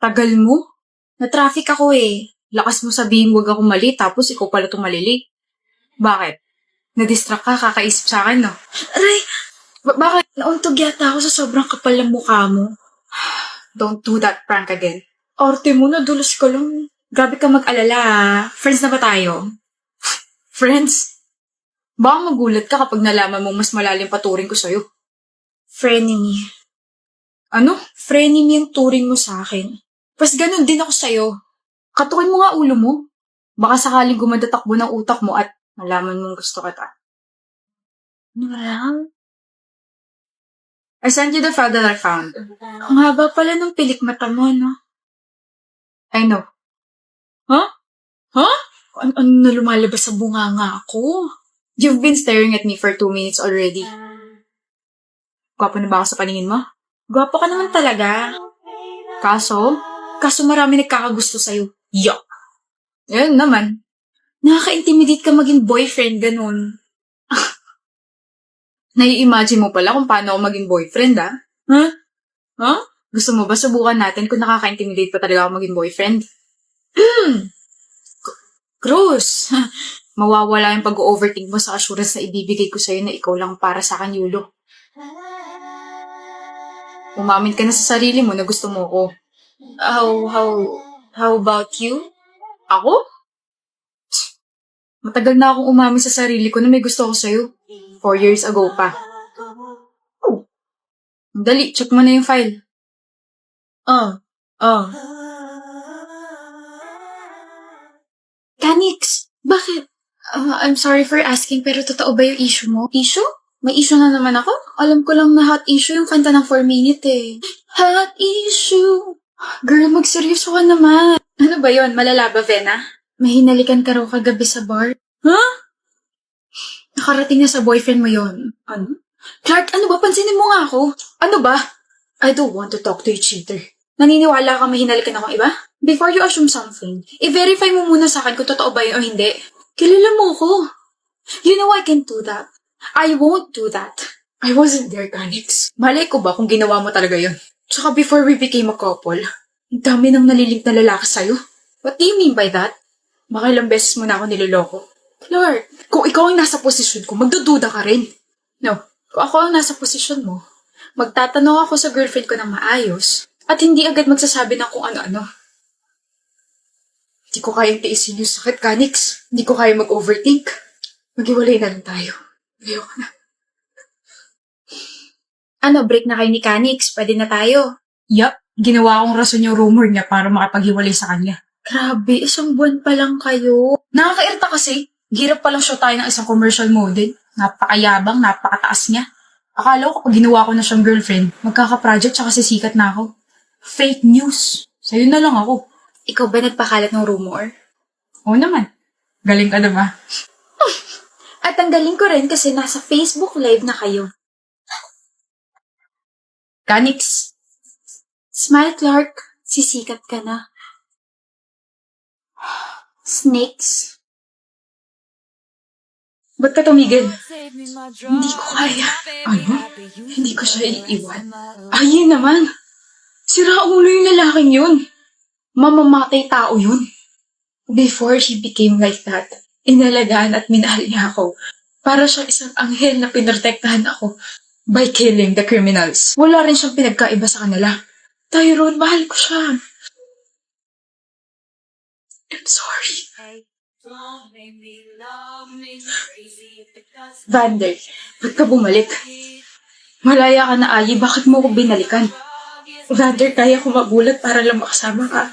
Tagal mo? Na-traffic ako eh. Lakas mo sabihin huwag ako mali tapos ikaw pala tumalili. Bakit? Na-distract ka, kakaisip sa akin, no? Aray! Bakit? Nauntog yata ako sa sobrang kapal ng mukha mo. Don't do that prank again. Arte mo, nadulas ka lang. Grabe ka mag-alala, ah. Friends na ba tayo? Friends? Baka magulat ka kapag nalaman mo mas malalim pa turing ko sa'yo. Frenemy. Ano? Frenemy yung turing mo sa akin. Pas ganun din ako sa'yo. Katukin mo nga ulo mo. Baka sakaling gumadatakbo ng utak mo at malaman mong gusto kita. Ano lang? I sent you the file that I found. Ang haba pala ng pilik mata mo, no? I know. Huh? Huh? Ano na lumalabas sa bunganga ako? You've been staring at me for 2 minutes already. Gwapo na ba ako sa paningin mo? Gwapo ka naman talaga. Kaso marami nagkakagusto sa'yo. Yuck! Ayun naman. Nakaka-intimidate ka maging boyfriend, ganun. Nai-imagine mo pala kung paano ako maging boyfriend, ah? Huh? Huh? Gusto mo ba subukan natin kung nakaka-intimidate pa talaga ako maging boyfriend? Cruz! Mawawala yung pag-overthink mo sa assurance na ibibigay ko sa'yo na ikaw lang para sa akin, Yulo. Umamin ka na sa sarili mo na gusto mo ko. How about you? Ako? Matagal na akong umamin sa sarili ko na may gusto ko sa'yo. 4 years ago pa. Oh. Dali, check mo na yung file. Kanix, bakit? I'm sorry for asking, pero totoo ba yung issue mo? Issue? May issue na naman ako? Alam ko lang na hot issue yung kanta ng 4 Minute eh. Hot issue! Girl, magseryoso ka naman. Ano ba yon? Malala ba, Vena? May hinalikan ka raw kagabi sa bar? Huh? Nakarating na sa boyfriend mo yon. Ano? Clark, ano ba? Pansinin mo nga ako. Ano ba? I don't want to talk to you, cheater. Naniniwala ka may hinalikan akong iba? Before you assume something, i-verify mo muna sa akin kung totoo ba yun o hindi. Kilala mo ko. You know I can't do that. I won't do that. I wasn't there, Kanix. Malay ko ba kung ginawa mo talaga yun? Tsaka before we became a couple, ang dami nang nalilink na lalaki sa'yo. What do you mean by that? Baka ilang beses mo na ako niloloko. Clark, kung ikaw ang nasa posisyon ko, magdududa ka rin. No, kung ako ang nasa posisyon mo, magtatanong ako sa girlfriend ko ng maayos at hindi agad magsasabi ng kung ano-ano. Hindi ko kayang tiisin yung sakit, Kanix. Hindi ko kaya mag-overthink. Maghiwalay na lang tayo. Ayoko na. Ano, break na kayo ni Kanix? Pwede na tayo. Yup, ginawa akong rason yung rumor niya para makapaghiwalay sa kanya. Grabe, 1 buwan pa lang kayo. Nakakairita kasi. Hirap palang show tayo ng isang commercial model. Napakayabang, napakataas niya. Akala ko kapag ginawa ko na siyang girlfriend, magkaka-project tsaka sisikat na ako. Fake news. Sa'yo na lang ako. Ikaw ba nagpakalat ng rumor? Oo naman. Galing ka diba? At ang galing ko rin kasi nasa Facebook Live na kayo. Kanix. Smile, Clark. Sisikat ka na. Snakes. Ba't ka tumigil? Hindi ko kaya. Ano? Hindi ko siya iiwan. Ay, naman. Sira ulo yung lalaking yun. Mamamatay tao yun. Before he became like that, inalagaan at minahal niya ako. Para siyang isang anghel na pinrotektahan ako by killing the criminals. Wala rin siyang pinagkaiba sa kanila. Tyrone, mahal ko siya. I'm sorry. Vander, ba't ka bumalik? Malaya ka na, Ayi. Bakit mo ko binalikan? Vander, kaya ko magulat para lang makasama ka.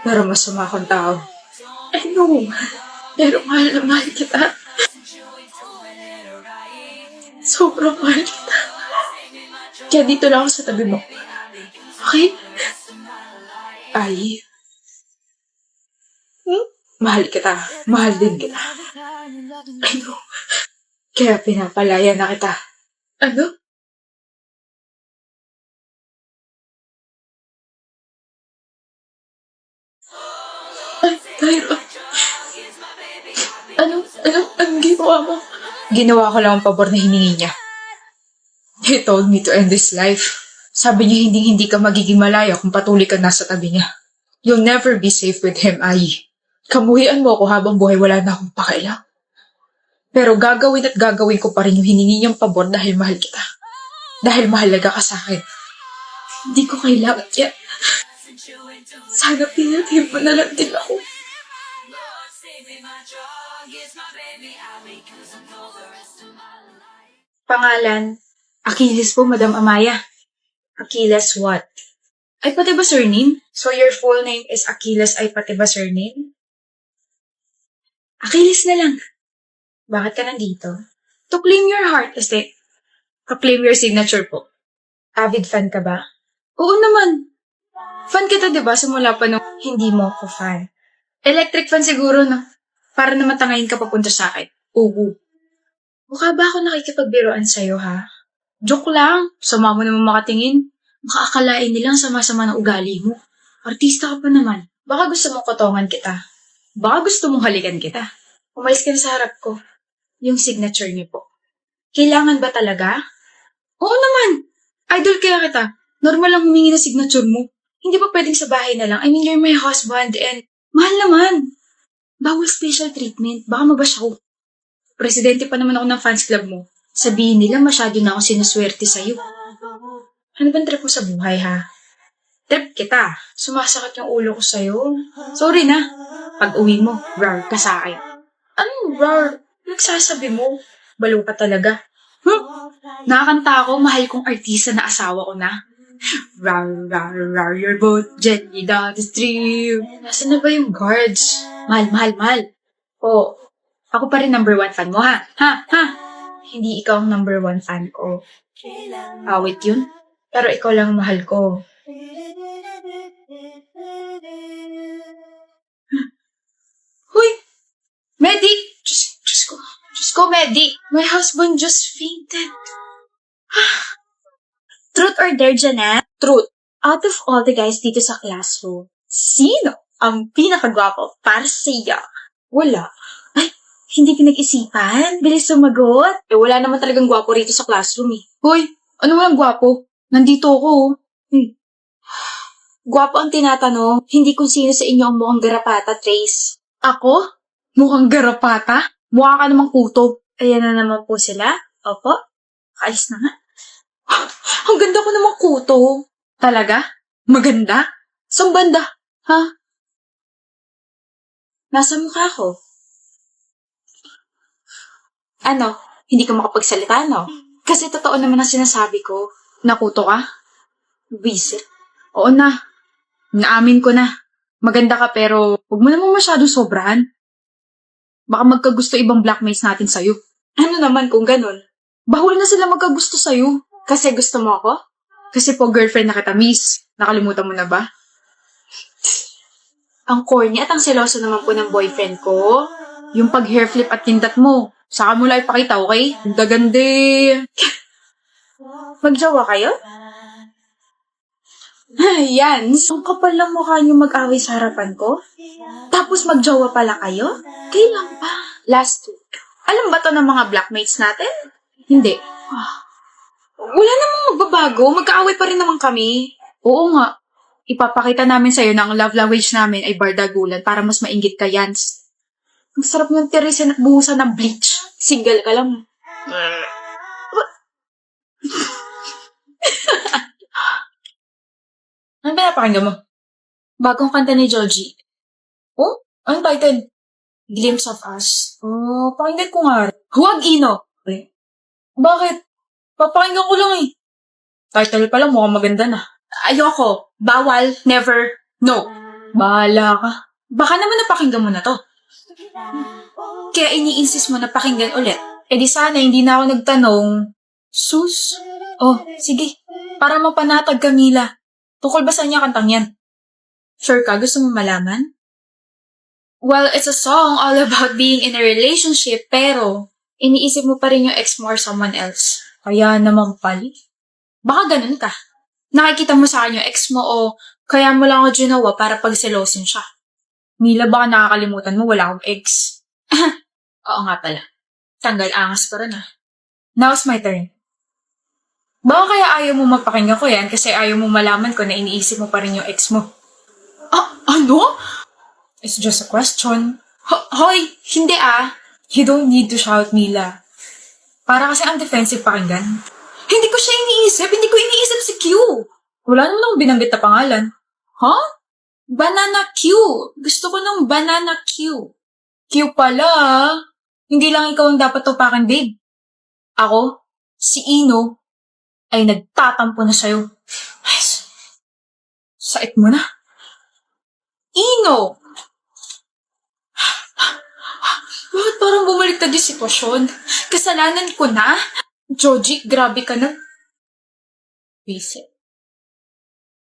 Pero masama akong tao. I know. Pero mahal na mahal kita. Sobrang mahal kita. Kaya dito lang ako sa tabi mo. Okay? Ayi. Mahal kita. Mahal din kita. I know. Kaya pinapalaya na kita. Ano? Ay, Tyra. Anong ginawa mo? Ginawa ko lang ang pabor na hiningi niya. He told me to end this life. Sabi niya hindi ka magiging malaya kung patuloy ka nasa tabi niya. You'll never be safe with him, Ai. Kamuhian mo ako habang buhay, wala na akong pakialam. Pero gagawin at gagawin ko pa rin yung hiningi niyang pabor dahil mahal kita. Dahil mahalaga ka sa akin. Hindi ko kailangan yan. Sana pinatay mo na lang din ako. Pangalan, Achilles po, Madam Amaya. Achilles what? Ay, pati ba surname? So your full name is Achilles ay pati ba surname? Achilles na lang. Bakit ka nandito? To claim your heart, este. To-claim your signature po. Avid fan ka ba? Oo naman. Fan kita, diba? Simula pa nung Hindi mo ako fan. electric fan siguro, no? Para naman tangayin ka papunta sa akin. Oo. Mukha ba ako nakikipagbiroan sa'yo, ha? Joke lang. Sama mo naman makatingin. Makaakalain nilang sama-sama ng ugali mo. Artista ka pa naman. Baka gusto mong kotongan kita. Baka gusto mong halikan kita. Umalis ka na sa harap ko. Yung signature niyo po. Kailangan ba talaga? Oo naman. Idol kaya kita. Normal lang humingi ng signature mo. Hindi ba pwedeng sa bahay na lang? I mean, you're my husband and... Mahal naman. Bawal special treatment. Baka mabash ako. Presidente pa naman ako ng fans club mo. Sabihin nila masyado na akong sinuswerte sa'yo. Ano bang trip mo sa buhay, ha? Trip kita. Sumasakit yung ulo ko sa'yo. Sorry na. Pag uwi mo, rar ka sa akin. Anong rar? Nagsasabi mo. Balo ka talaga. Nakakanta ako, mahal kong artista na asawa ko na. Rar, rar, rar your boat, gently down the stream. Nasaan na ba yung guards? Mahal. Oh, Ako pa rin number 1 fan mo, ha? Ha? hindi ikaw ang number 1 fan ko. Awit yun? Pero ikaw lang ang mahal ko. Huy! Medi! Diyos ko, Medi! My husband just fainted. Truth or dare, Janet? Truth. Out of all the guys dito sa classroom, sino ang pinakagwapo para sa iyo? Wala. Hindi pinag-isipan? Bilis sumagot? Wala naman talagang gwapo rito sa classroom eh. Hoy, ano walang gwapo? Nandito ako. Gwapo ang tinatanong, hindi kung sino sa inyo ang mukhang garapata, Trace. Ako? Mukhang garapata? Mukha ka namang kuto. Ayan na naman po sila. Opo, ayos na nga. Ang ganda ko namang kuto. Talaga? Maganda? Saan banda? Ha? Nasa mukha ko. Ano? Hindi ka makapagsalita, no? Kasi totoo naman ang sinasabi ko. Nakuto ka? Visit. Oo na. Naamin ko na. Maganda ka pero huwag mo namang masyadong sobrahan. Baka magkagusto ibang blackmates natin sa'yo. Ano naman kung ganun? Bahul na sila magkagusto sa'yo. Kasi gusto mo ako? Kasi po girlfriend na kita, miss. Nakalimutan mo na ba? Ang corny at ang seloso naman po ng boyfriend ko. Yung pag-hair flip at kindat mo. Saka mo lang ipakita, okay? Dagandi. Magjowa kayo? Yan. Ang kapal lang mukha niyo mag-away sa harapan ko. Tapos magjowa pala kayo? Kailan pa? Last week. Alam ba to ng mga blackmates natin? Hindi. Wala namang magbabago. Magkaaway pa rin naman kami. Oo nga. Ipapakita namin sa'yo na ang love language namin ay bardagulan para mas mainggit ka, Yans. Ang sarap ng tirisin at buhusan ng bleach. Single ka lang. Ano ba napakinggan mo? Bagong kanta ni Joji. Oh? Anong title? Glimpse of Us. Oh, pakinggan ko nga. Huwag Ino! Bakit? Papakinggan ko lang eh. Title pa lang mukhang maganda na. Ayoko. Bawal. Never. No. Bahala ka. Baka naman napakinggan mo na to. Kaya ini-insist mo na pakinggan ulit. Eh di sana hindi na ako nagtanong. Sus. Oh, sige. Para mapanatag ka, Mila. Tukol ba sa niya kantang yan? Sure ka? Gusto mo malaman? Well, it's a song all about being in a relationship, pero iniisip mo pa rin yung ex mo or someone else. Kaya naman pali. Baka ganun ka. Nakikita mo sa akin yung ex mo o kaya mo lang ako ginawa para pagselosin siya. Mila, baka nakakalimutan mo, wala akong ex. Oo nga pala. Tanggal angas pa rin ah. Now's my turn. Baka kaya ayaw mo mapakinggan ko yan kasi ayaw mo malaman ko na iniisip mo pa rin yung ex mo. Ano? It's just a question. Hoy, hindi ah. You don't need to shout, Mila. Para kasi ang defensive pakinggan. Hindi ko siya iniisip. Hindi ko iniisip si Q. Wala naman akong binanggit na pangalan. Huh? Banana Q. Gusto ko ng banana Q. Q pala ah. Hindi lang ikaw ang dapat tupakan, babe. Ako, si Ino, ay nagtatampo na sa'yo. Ay, sait mo na. Ino! Bakit parang bumaliktad yung sitwasyon? Kasalanan ko na? Joji, grabe ka na. Visit.